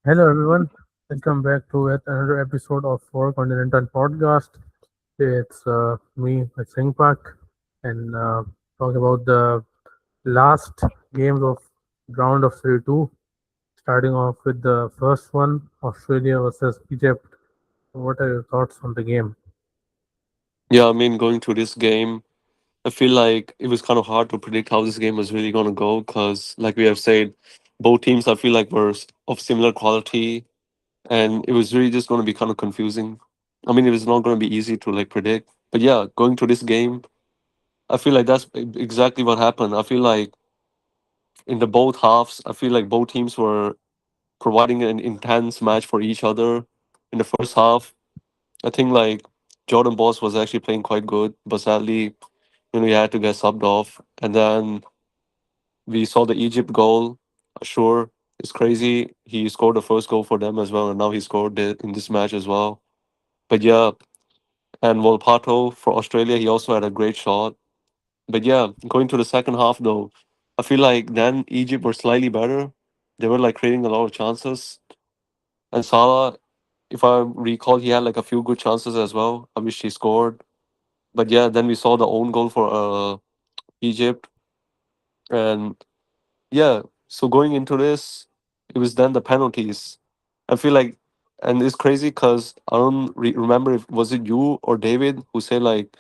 Hello, everyone. Welcome back to yet another episode of Four Continental Podcast. It's me, Singh Pak, and talk about the last games of round of 32. Starting off with the first one, Australia versus Egypt. What are your thoughts on the game? Yeah, I mean, going through this game, I feel like it was kind of hard to predict how this game was really going to go because, like we have said, both teams I feel like were of similar quality, and it was really just going to be kind of confusing. I mean, it was not going to be easy to like predict. But yeah, going through this game, I feel like that's exactly what happened. I feel like in the both halves, I feel like both teams were providing an intense match for each other. In the first half, I think like Jordan Boss was actually playing quite good, but sadly, he had to get subbed off. And then we saw the Egypt goal. Sure, it's crazy. He scored the first goal for them as well, and now he scored it in this match as well. But yeah, and Volpato for Australia, he also had a great shot. But yeah, going to the second half though, I feel like then Egypt were slightly better. They were like creating a lot of chances. And Salah, if I recall, he had like a few good chances as well. I wish he scored. But yeah, then we saw the own goal for Egypt. And yeah, so going into this, it was then the penalties. I feel like, and it's crazy because I don't remember if was it you or David who said like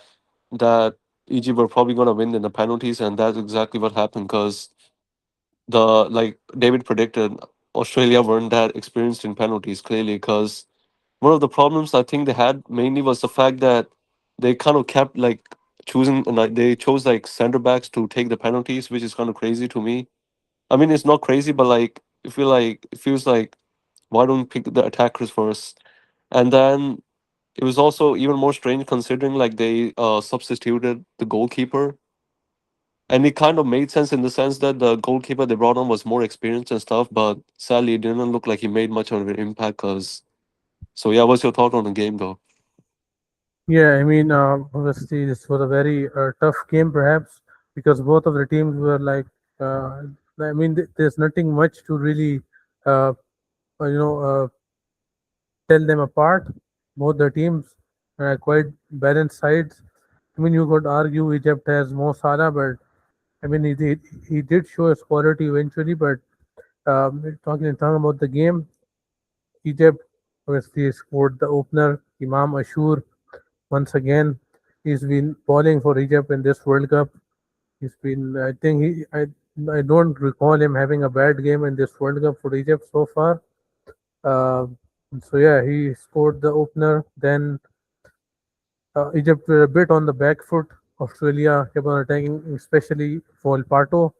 that Egypt were probably gonna win in the penalties, and that's exactly what happened. Because the like David predicted, Australia weren't that experienced in penalties clearly. Because one of the problems I think they had mainly was the fact that they kind of kept like choosing, and like they chose like center backs to take the penalties, which is kind of crazy to me. I mean, it's not crazy, but like it feels like why don't pick the attackers first? And then it was also even more strange considering like they substituted the goalkeeper, and it kind of made sense in the sense that the goalkeeper they brought on was more experienced and stuff, but sadly it didn't look like he made much of an impact. Cause so yeah, what's your thought on the game though? Yeah, I mean, obviously, this was a very tough game, perhaps, because both of the teams were like, uh, there's nothing much to really, uh, you know, tell them apart. Both the teams are quite balanced sides. I mean, you could argue Egypt has more Salah, but I mean, he did show his quality eventually. But talking about the game, Egypt obviously scored the opener, Imam Ashur. Once again, he's been balling for Egypt in this World Cup. He's been, I think I don't recall him having a bad game in this World Cup for Egypt so far. Uh, so yeah, he scored the opener. Then Egypt were a bit on the back foot. Australia kept on attacking, especially Volpato.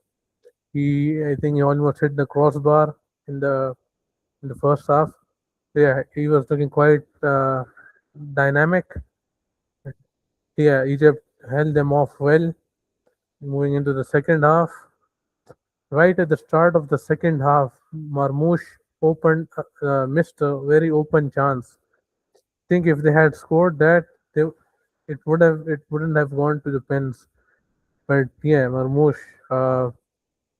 I think he almost hit the crossbar in the first half. Yeah, he was looking quite dynamic. Yeah, Egypt held them off well. Moving into the second half, right at the start of the second half, Marmoush missed a very open chance. Think if they had scored that, they, it wouldn't have gone to the pens. But yeah, Marmoush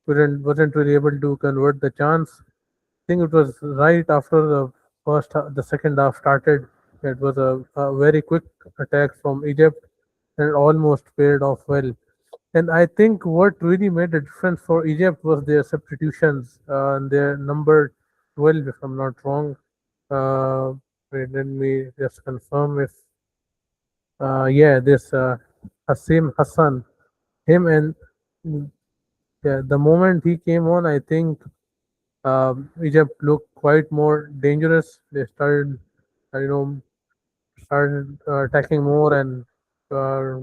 wasn't really able to convert the chance. I think it was right after the second half started. It was a very quick attack from Egypt, and it almost paid off well. And I think what really made a difference for Egypt was their substitutions. And their number 12, if I'm not wrong. Uh, Wait, let me just confirm if yeah, this Hassim Hassan, him and yeah, the moment he came on, I think Egypt looked quite more dangerous. They started, you know, started attacking more and uh,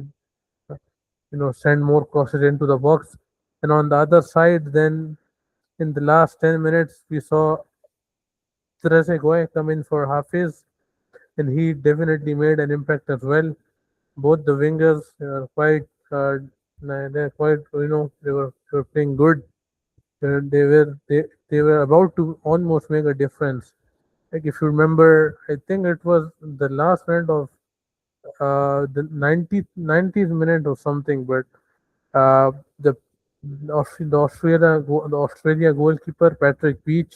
send more crosses into the box. And on the other side, then in the last 10 minutes, we saw Trezeguet come in for Hafiz, and he definitely made an impact as well. Both the wingers are quite, they're quite, they were playing good. They were about to almost make a difference. Like if you remember, I think it was the last minute of the 90th minute or something, but uh, the the Australia goalkeeper Patrick Beach,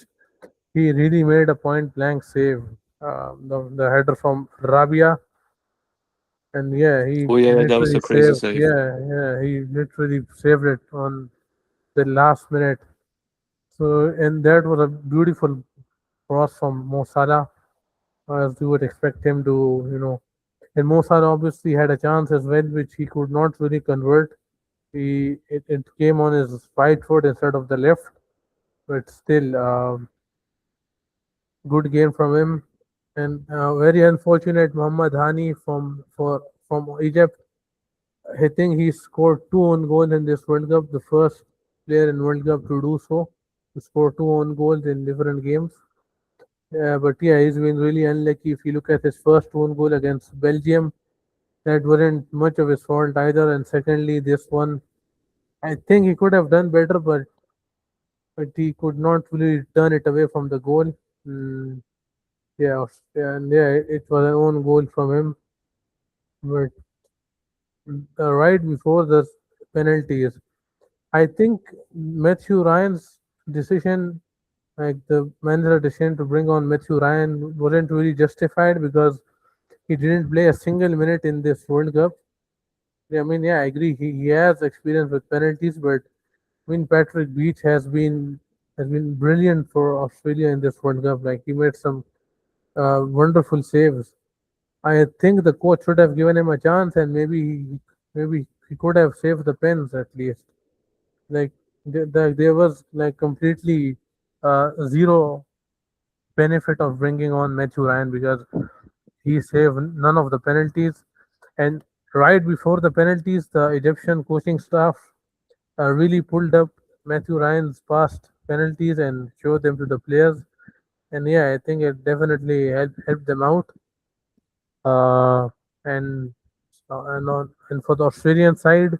he really made a point blank save. The header from Rabia, and yeah, he Oh yeah, that was literally a crazy saved. save. Yeah, he literally saved it on the last minute. So, and that was a beautiful cross from Mo Salah, as you would expect him to, And Mo Salah obviously had a chance as well, which he could not really convert. It came on his right foot instead of the left, but still, good game from him. And very unfortunate, Muhammad Hani from Egypt. I think he scored two own goals in this World Cup, the first player in World Cup to do so, to score two own goals in different games. But yeah, he's been really unlucky. If you look at his first own goal against Belgium, that wasn't much of his fault either. And secondly, this one, I think he could have done better, but he could not really turn it away from the goal. Mm, yeah, and yeah, it was an own goal from him. But right before the penalties, I think Matthew Ryan's decision, like the manager decision to bring on Matthew Ryan, wasn't really justified because he didn't play a single minute in this World Cup. Yeah, I mean, yeah, I agree. He has experience with penalties, but I mean, Patrick Beach has been brilliant for Australia in this World Cup. Like he made some wonderful saves. I think the coach should have given him a chance, and maybe he could have saved the pens at least. Like there was like completely zero benefit of bringing on Matthew Ryan because he saved none of the penalties. And right before the penalties, the Egyptian coaching staff really pulled up Matthew Ryan's past penalties and showed them to the players. And yeah, I think it definitely helped them out. Uh, and and for the Australian side,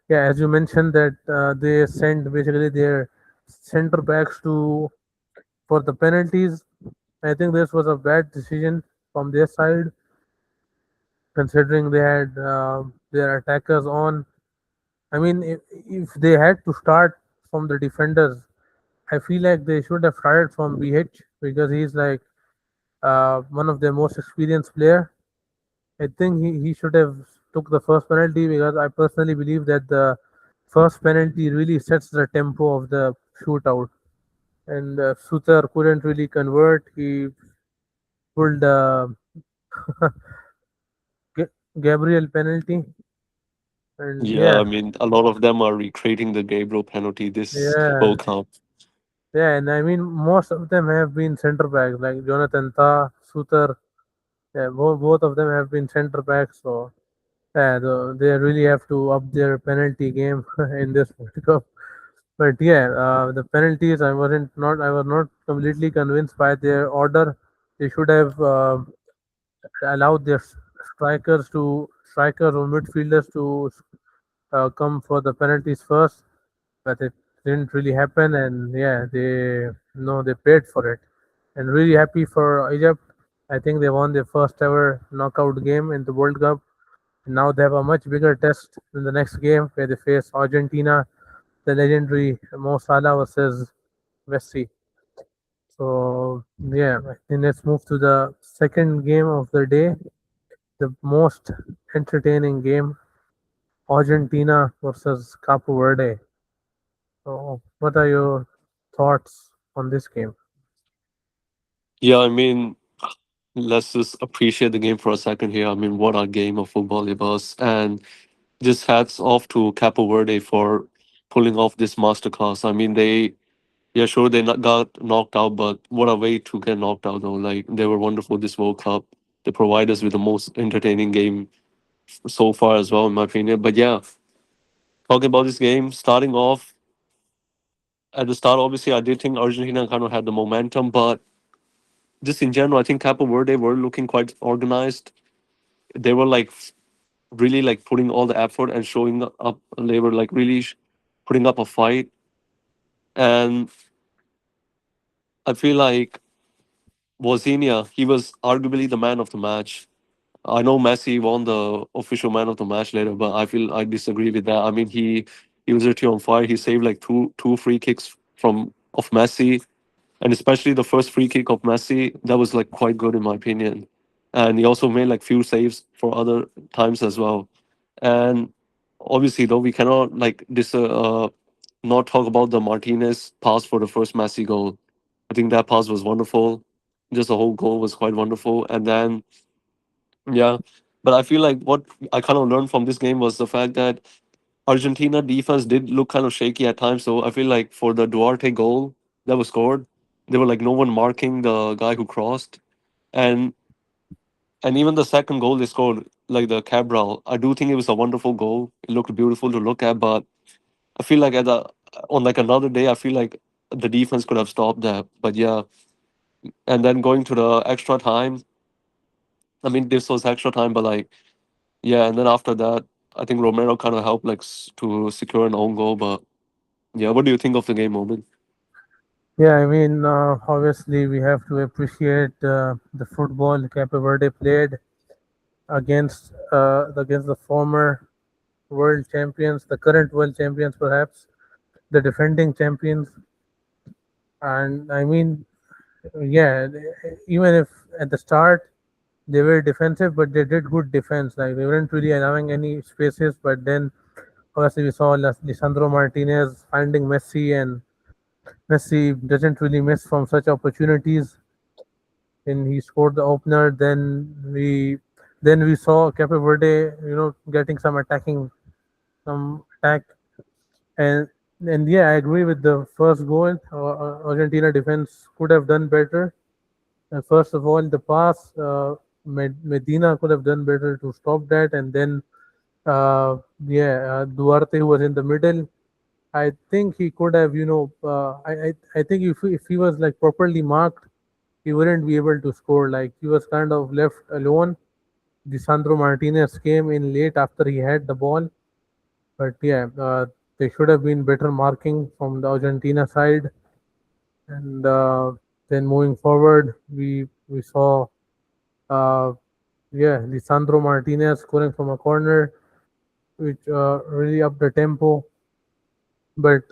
yeah, as you mentioned that they sent basically their center backs to for the penalties. I think this was a bad decision from their side, considering they had their attackers on. I mean, if they had to start from the defenders, I feel like they should have started from BH because he's like one of their most experienced player. I think he should have took the first penalty because I personally believe that the first penalty really sets the tempo of the shootout. And Suter couldn't really convert. He pulled Gabriel penalty, and Yeah, yeah, I mean, a lot of them are recreating the Gabriel penalty this yeah, World Cup. yeah. And I mean, most of them have been center backs like Jonathan Tah, Suter. Yeah, both of them have been center backs. So yeah, they really have to up their penalty game in this World Cup. But yeah, the penalties I was not completely convinced by their order. They should have allowed their strikers or midfielders to come for the penalties first, but it didn't really happen. And yeah, they paid for it. And really happy for Egypt. I think they won their first ever knockout game in the World Cup. And now they have a much bigger test in the next game where they face Argentina, the legendary Mo Salah versus Messi. So yeah, and let's move to the second game of the day, the most entertaining game, Argentina versus Cape Verde. So what are your thoughts on this game? Yeah, I mean, let's just appreciate the game for a second here. I mean, what a game of football it was. And just hats off to Capo Verde for pulling off this masterclass. I mean, yeah, sure, they not got knocked out, but what a way to get knocked out, though. Like, they were wonderful this World Cup. They provide us with the most entertaining game so far as well, in my opinion. But yeah, talking about this game, starting off at the start, obviously, I did think Argentina kind of had the momentum, but just in general, I think Capo Verde were looking quite organized. They were like really like putting all the effort and showing up. They were like really putting up a fight, and I feel like Wozniak, he was arguably the man of the match. I know Messi won the official man of the match later, but I feel I disagree with that. I mean, he was literally on fire. He saved like two free kicks from of Messi. and especially the first free kick of Messi, that was like quite good in my opinion. And he also made like few saves for other times as well. And obviously, though, we cannot like not talk about the Martinez pass for the first Messi goal. I think that pass was wonderful. Just the whole goal was quite wonderful. And then yeah, but I feel like what I kind of learned from this game was the fact that Argentina defense did look kind of shaky at times. So I feel like for the Duarte goal that was scored, there were like no one marking the guy who crossed, and even the second goal they scored, like the Cabral, I do think it was a wonderful goal. It looked beautiful to look at, but I feel like on like another day, I feel like the defense could have stopped that. But yeah, and then going to the extra time. I mean, this was extra time, but like yeah, and then after that, I think Romero kind of helped like to secure an own goal. But yeah, what do you think of the game, moment? Yeah, I mean, obviously we have to appreciate the football Cape Verde played against the former world champions, the current world champions, perhaps the defending champions. And I mean, yeah, even if at the start they were defensive, but they did good defense. Like they weren't really allowing any spaces. But then, obviously, we saw Lisandro Martinez finding Messi, and Messi doesn't really miss from such opportunities. And he scored the opener. Then we saw Cape Verde, getting some attack, and yeah, I agree with the first goal. Argentina defense could have done better. First of all, the pass, Medina could have done better to stop that, and then Duarte, who was in the middle, I think he could have, I think if he was like properly marked, he wouldn't be able to score. Like he was kind of left alone. Lisandro Martinez came in late after he had the ball, but yeah, there should have been better marking from the Argentina side. And then moving forward, we saw, uh, yeah, Lisandro Martinez scoring from a corner, which really upped the tempo. But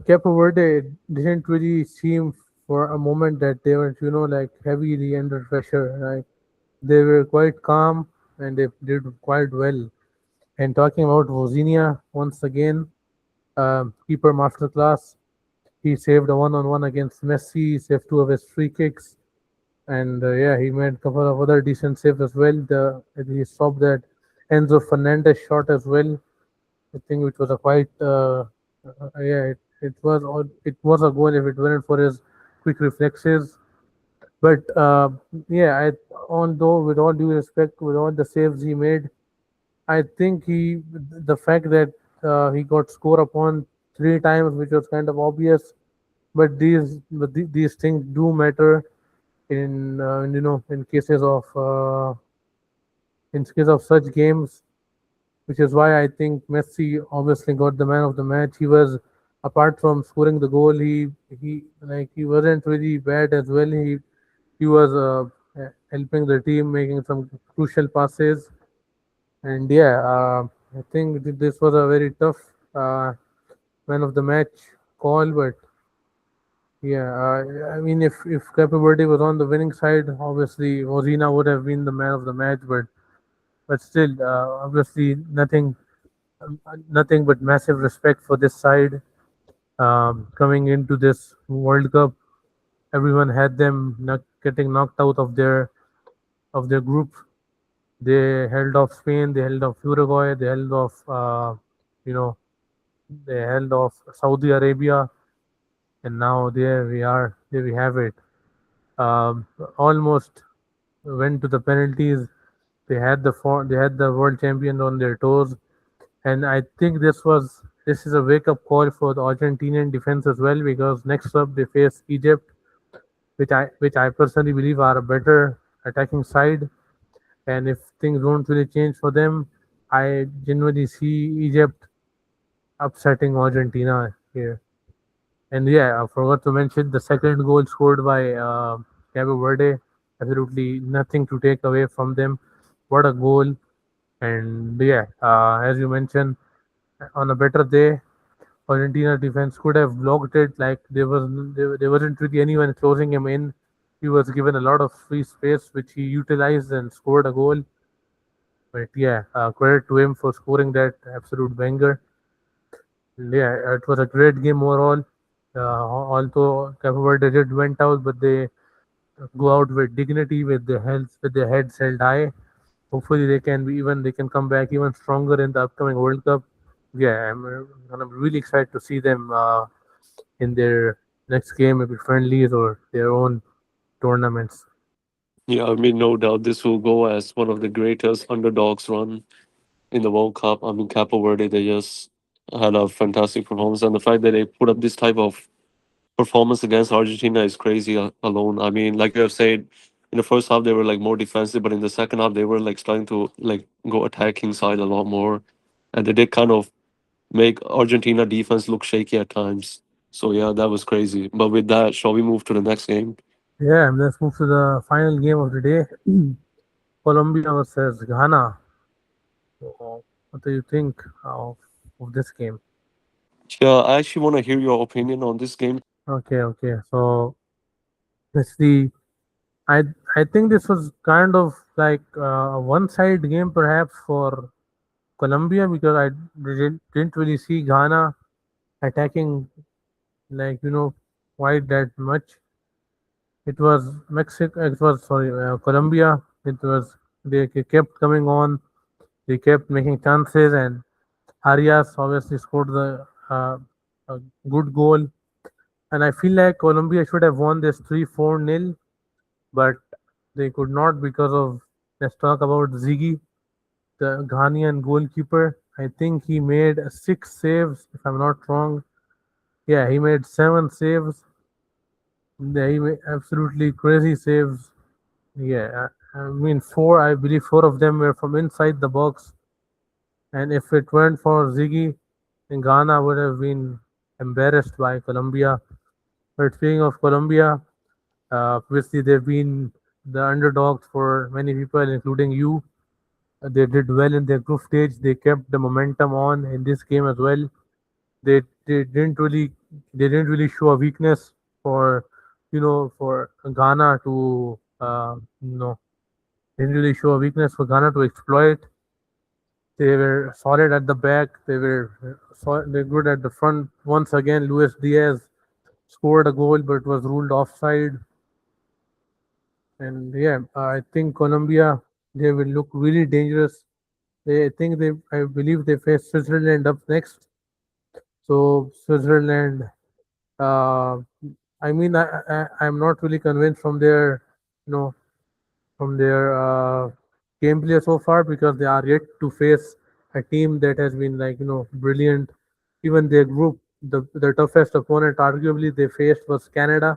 Cape Verde didn't really seem for a moment that they were, like heavily under pressure. Like they were quite calm and they did quite well. And talking about Vozinha once again, keeper masterclass. He saved a one-on-one against Messi. He saved two of his free kicks, and yeah, he made a couple of other decent saves as well. He stopped that Enzo Fernandez shot as well. I think which was a quite yeah, it was a goal if it weren't for his quick reflexes. But yeah, although with all due respect, with all the saves he made, I think the fact that he got score upon three times, which was kind of obvious, but these things do matter in cases of in case of such games, which is why I think Messi obviously got the man of the match. He was, apart from scoring the goal, he wasn't really bad as well. He was helping the team, making some crucial passes, and yeah, I think this was a very tough uh, man of the match call, but yeah, I mean, if Cape Verde was on the winning side, obviously Ozina would have been the man of the match, but still, obviously nothing but massive respect for this side coming into this World Cup. Everyone had them not getting knocked out of their group. They held off Spain, they held off Uruguay, they held off you know they held off Saudi Arabia, and now there we are. There we have it. Um, Almost went to the penalties. They had the world champion on their toes, and I think this is a wake up call for the Argentinian defense as well, because next up they face Egypt, which I personally believe are a better attacking side, and if things don't really change for them, I genuinely see Egypt upsetting Argentina here. And yeah, I forgot to mention the second goal scored by Cape Verde. Absolutely nothing to take away from them. What a goal! And yeah, as you mentioned, on a better day, Argentina defense could have blocked it. Like there wasn't really anyone closing him in. He was given a lot of free space, which he utilized and scored a goal. But yeah, credit to him for scoring that absolute banger. Yeah, it was a great game overall. Although Cape Verde did went out, but they go out with dignity, with their heads held high. Hopefully, they can come back even stronger in the upcoming World Cup. Yeah, I'm really excited to see them in their next game, maybe friendlies or their own tournaments. Yeah, I mean, no doubt this will go as one of the greatest underdogs run in the World Cup. I mean, Capo Verde, they just had a fantastic performance, and the fact that they put up this type of performance against Argentina is crazy alone. I mean, like you have said, in the first half they were like more defensive, but in the second half they were like starting to like go attacking side a lot more, and they did kind of make Argentina defense look shaky at times. So yeah, that was crazy. But with that, shall we move to the next game? Yeah, and let's move to the final game of the day. Colombia versus Ghana. So, what do you think of this game? Yeah, I actually want to hear your opinion on this game. Okay, okay. So let's see. I I think this was kind of like a one-side game, perhaps for Colombia, because I didn't really see Ghana attacking like quite that much. It was Mexico. It was sorry, Colombia. It was they kept coming on. They kept making chances, and Arias obviously scored a good goal. And I feel like Colombia should have won this 3-4 nil, but they could not because of, let's talk about Ziggy, the Ghanaian goalkeeper. I think he made six saves, if I'm not wrong. Yeah, he made seven saves. Yeah, he made absolutely crazy saves. Yeah, I mean four. I believe four of them were from inside the box. And if it weren't for Ziggy, then Ghana would have been embarrassed by Colombia. But speaking of Colombia, obviously they've been the underdogs for many people, including you. They did well in their group stage. They kept the momentum on in this game as well. They they didn't really they didn't really show a weakness for for Ghana to didn't really show a weakness for Ghana to exploit. They were solid at the back. They're good at the front. Once again, Luis Diaz scored a goal, but was ruled offside. And yeah, I think Colombia, they will look really dangerous. I believe they face Switzerland up next. So Switzerland, uh, I'm not really convinced from you know, their gameplay so far because they are yet to face a team that has been brilliant. Even their group, the toughest opponent arguably they faced was Canada,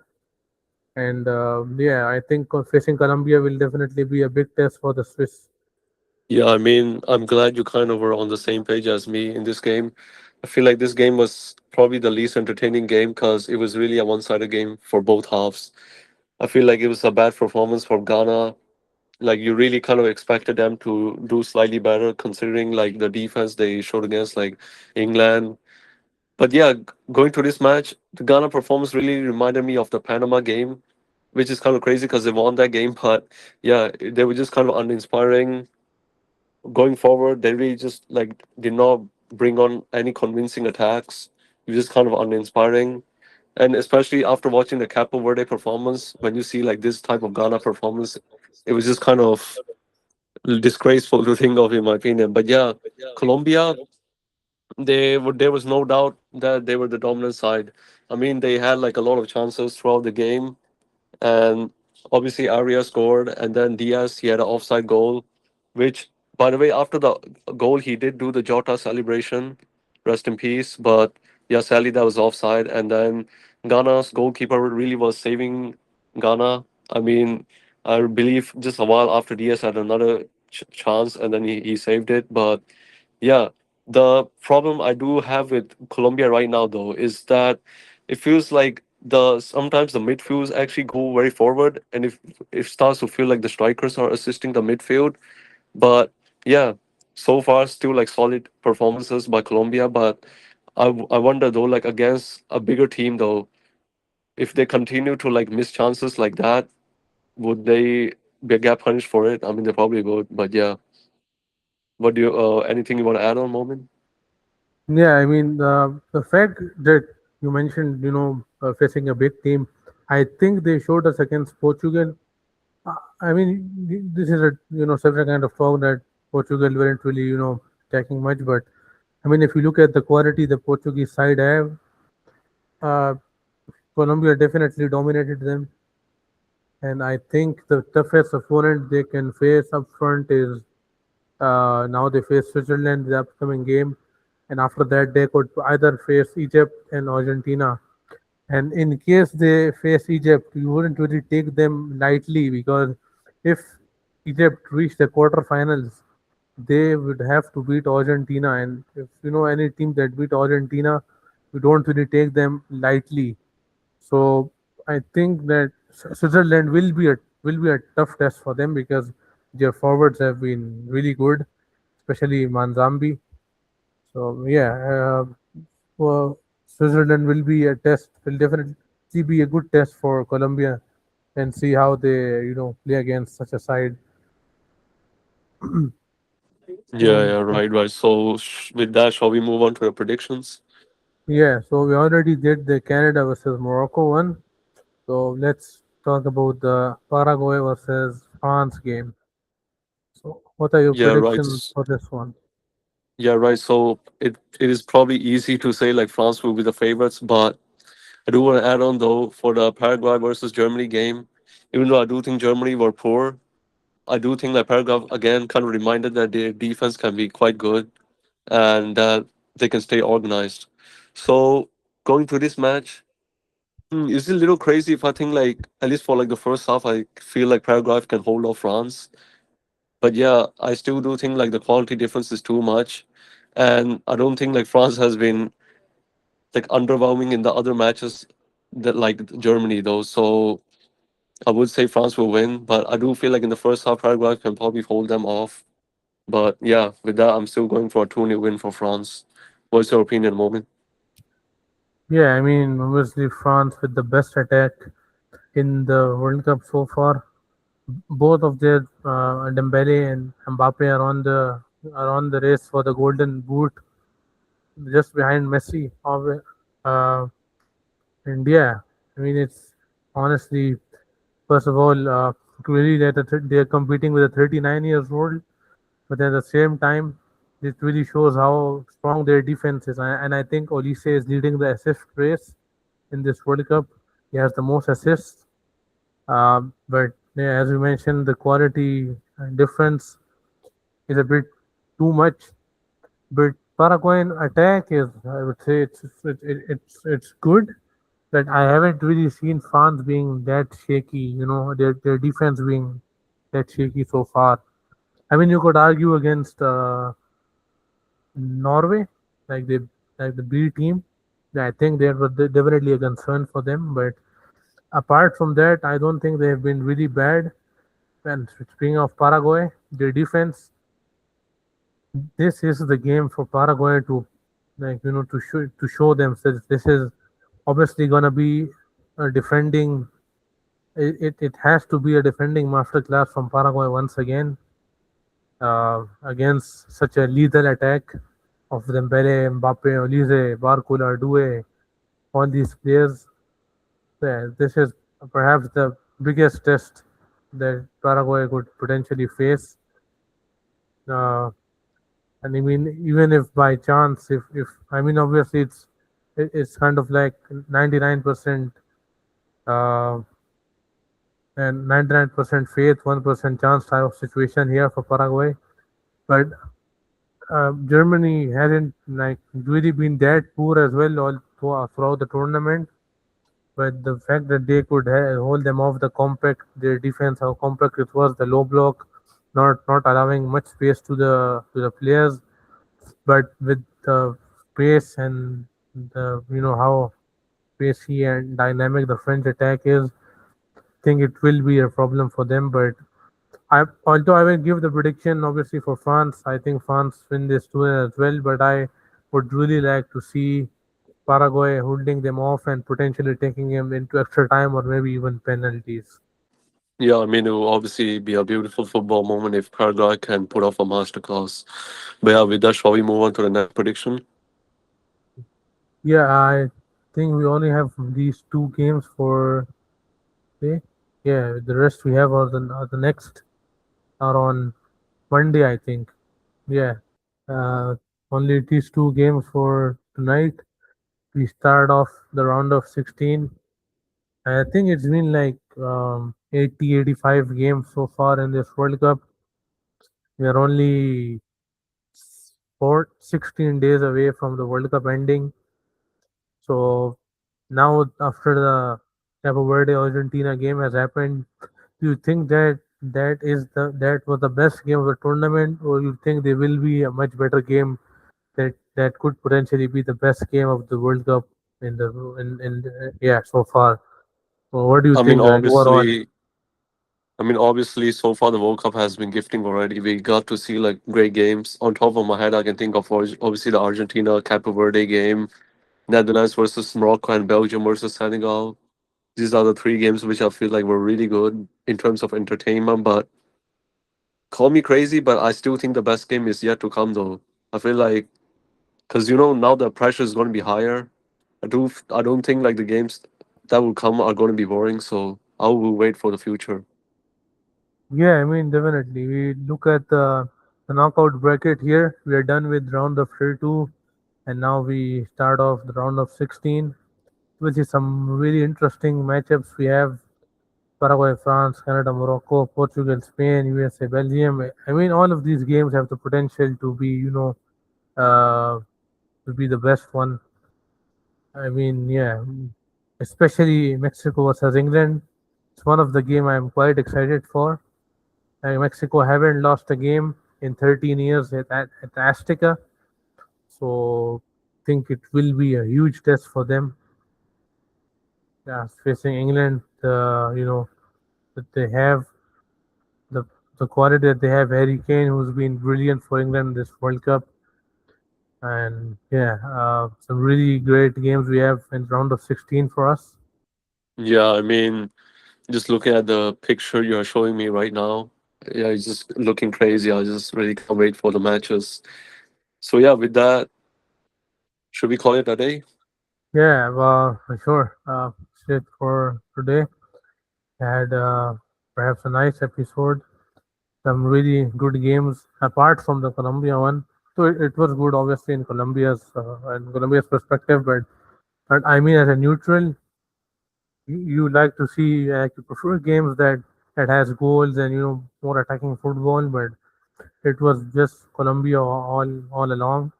and yeah, I think facing Colombia will definitely be a big test for the Swiss. Yeah, I mean, I'm glad you kind of were on the same page as me in this game. I feel like this game was probably the least entertaining game because it was really a one-sided game for both halves. I feel like it was a bad performance for Ghana. Like you really kind of expected them to do slightly better considering like the defense they showed against like England. But yeah, going to this match, the Ghana performance really reminded me of the Panama game, which is kind of crazy because they won that game. But yeah, they were just kind of uninspiring. Going forward, they really just like did not bring on any convincing attacks. It was just kind of uninspiring. And especially after watching the Capo Verde performance, when you see like this type of Ghana performance, it was just kind of disgraceful to think of, in my opinion. But yeah, Colombia, there was no doubt that they were the dominant side. I mean, they had like a lot of chances throughout the game, and obviously Arias scored, and then Diaz he had an offside goal, which by the way after the goal he did do the Jota celebration, rest in peace. But yeah, sadly that was offside, and then Ghana's goalkeeper really was saving Ghana. I mean, I believe just a while after Diaz had another chance, and then he saved it. But yeah, the problem I do have with Colombia right now though is that it feels like the sometimes the midfields actually go very forward, and if it starts to feel like the strikers are assisting the midfield. But yeah, so far still like solid performances by Colombia. But I wonder though, like against a bigger team though, if they continue to like miss chances like that, would they get punished for it? I mean, they probably would. But yeah, what do you anything you want to add on, Moment? Yeah, I mean, the fact that you mentioned, facing a big team, I think they showed us against Portugal. I mean, this is a several kind of talk that Portugal weren't really attacking much, but I mean, if you look at the quality the Portuguese side have, uh, Colombia definitely dominated them, and I think the toughest opponent they can face up front is now they face Switzerland in the upcoming game, and after that they could either face Egypt and Argentina. And in case they face Egypt, you wouldn't really take them lightly because if Egypt reach the quarterfinals, they would have to beat Argentina. And if you know any team that beat Argentina, you don't really take them lightly. So I think that Switzerland will be a tough test for them because their forwards have been really good, especially Manzambi. So yeah, well, Switzerland will be a test. Will definitely be a good test for Colombia and see how they play against such a side. Yeah, So yeah, right, right. So with that, shall we move on to the predictions? yeah, so we already did the Canada versus Morocco one. So let's talk about the Paraguay versus France game. So what are your Yeah, right. predictions for this one? Yeah, right. So it is probably easy to say like France will be the favorites, but I do want to add on though for the Paraguay versus Germany game. Even though I do think Germany were poor, I do think that Paraguay again kind of reminded that their defense can be quite good and that they can stay organized. So going to this match, it's a little crazy if I think like at least for like the first half, I feel like Paraguay can hold off France. But yeah, I still do think like the quality difference is too much, and I don't think like France has been like underwhelming in the other matches that like Germany though. So I would say France will win, but I do feel like in the first half Paraguay can probably hold them off. But yeah, with that, I'm still going for a 2-0 win for France. What's your opinion, Moment? Yeah, I mean obviously France with the best attack in the World Cup so far. Both of their Dembele and Mbappe are on the race for the Golden Boot, just behind Messi. And yeah, I mean it's honestly, first of all, really that they're competing with a 39 years old, but at the same time, it really shows how strong their defense is. And I think Olise is leading the assist race in this World Cup. He has the most assists. But yeah, as you mentioned, the quality difference is a bit too much. But Paraguayan attack is, I would say, it's good. But I haven't really seen France being that shaky. Their defense being that shaky so far. I mean, you could argue against Norway, like the B team. Yeah, I think they were definitely a concern for them. But apart from that, I don't think they have been really bad. And speaking of Paraguay, their defense, this is the game for Paraguay to, to show them that this is obviously gonna be a defending. It has to be a defending masterclass from Paraguay once again against such a lethal attack of Dembele, Mbappe, Olise, Barcola, Due, all these players. Yeah, this is perhaps the biggest test that Paraguay could potentially face. Uh, and I mean, even if by chance, if I mean, obviously it's kind of like 99% uh, and 99% faith, 1% chance type of situation here for Paraguay. But Germany hasn't like really been that poor as well throughout the tournament. But the fact that they could hold them off, the compact, their defense, how compact it was, the low block, not allowing much space to the players, but with the pace and the how pacey and dynamic the French attack is, I think it will be a problem for them. But although I will give the prediction obviously for France, I think France win this tour as well. But I would really like to see Paraguay holding them off and potentially taking them into extra time or maybe even penalties. Yeah, I mean, it will obviously be a beautiful football moment if Paraguay can put off a masterclass. But yeah, with that, shall we move on to the next prediction? Yeah, I think we only have these two games for today. Yeah, the rest we have are the next are on Monday, I think. Yeah, uh, only these two games for tonight. We start off the round of 16. I think it's been like 80, 85 games so far in this World Cup. We are only 16 days away from the World Cup ending. So now, after the Cape Verde Argentina game has happened, do you think that that was the best game of the tournament, or you think there will be a much better game that could potentially be the best game of the World Cup in yeah so far? So what do you I mean, think like overall? obviously, obviously, so far the World Cup has been gifting already. We got to see like great games. On top of my head, I can think of obviously the Argentina Cape Verde game, Netherlands versus Morocco, and Belgium versus Senegal. These are the three games which I feel like were really good in terms of entertainment. But call me crazy, but I still think the best game is yet to come, though. I feel like because now the pressure is going to be higher. I don't think like the games that will come are going to be boring. So I will wait for the future. Yeah, I mean definitely. We look at the knockout bracket here. We are done with round of 32, and now we start off the round of 16, which is some really interesting matchups. We have Paraguay, France, Canada, Morocco, Portugal, Spain, USA, Belgium. I mean, all of these games have the potential to be, to be the best one. I mean, yeah, especially Mexico versus England. It's one of the game I'm quite excited for. Mexico haven't lost a game in 13 years at Azteca, so I think it will be a huge test for them. Yeah, facing England, that they have the the quality that they have. Harry Kane, who's been brilliant for England this World Cup, and yeah, some really great games we have in round of 16 for us. Yeah, I mean, just looking at the picture you are showing me right now, yeah, it's just looking crazy. I just really can't wait for the matches. So yeah, with that, should we call it a day? Yeah, well, for sure. That's it for today. I had perhaps a nice episode. Some really good games apart from the Colombia one. So it was good, obviously, in Colombia's perspective. But I mean, as a neutral, you like to see, like, you prefer games that has goals and more attacking football. But it was just Colombia all along.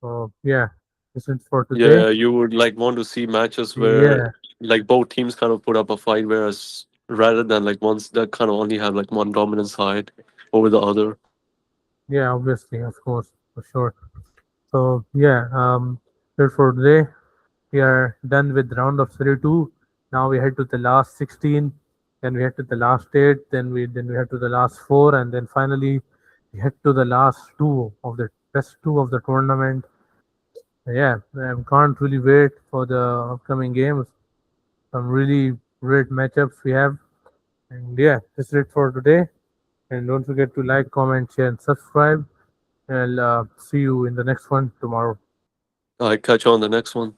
So yeah, this is for today. Yeah, you would like want to see matches where Yeah, like both teams kind of put up a fight, whereas rather than like ones that kind of only have like one dominant side over the other. yeah, obviously, of course, for sure. So yeah, that's for today. We are done with round of 32. Now we head to the last 16. Then we head to the last eight. Then we head to the last four, and then finally we head to the last two of the best two of the tournament. Yeah, I can't really wait for the upcoming games. Some really great matchups we have. And yeah, that's it for today. And don't forget to like, comment, share, and subscribe. And I'll see you in the next one tomorrow. I catch you on the next one.